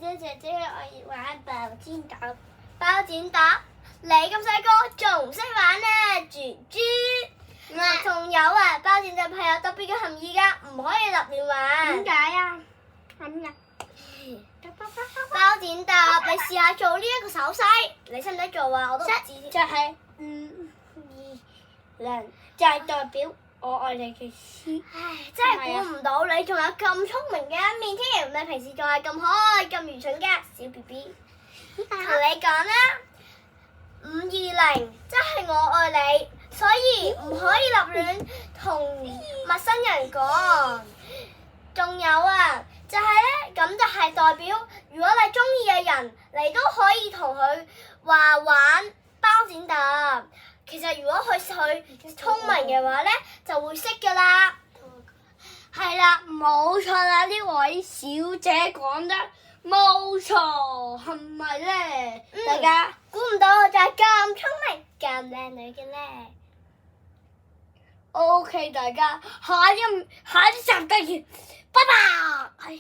姐，我要玩包剪揼。包剪揼，你咁細個仲唔識玩呢？豬豬。仲有啊，包剪揼係有特別嘅含義㗎，唔可以立亂玩。點解啊？咁呀？包剪揼，你試下做呢一個手勢，你識唔識做啊？我都唔知。就係就係代表我愛你嘅意思。唉，真係估唔到你仲有咁聰明嘅一面添，你平時仲係咁可愛、咁愚蠢嘅小 BB。同你講啦，520即係我愛你，所以唔可以立亂同陌生人講。仲有啊，就係咧，咁就係代表，如果你中意嘅人，你都可以同佢話玩包剪揼。其實如果佢聰明嘅話咧，就會識噶啦。係啦，冇錯啦，呢位小姐講得冇錯，係咪咧？大家估唔到我就係咁聰明、咁靚女嘅咧。 OK，大家下一集再見，拜拜。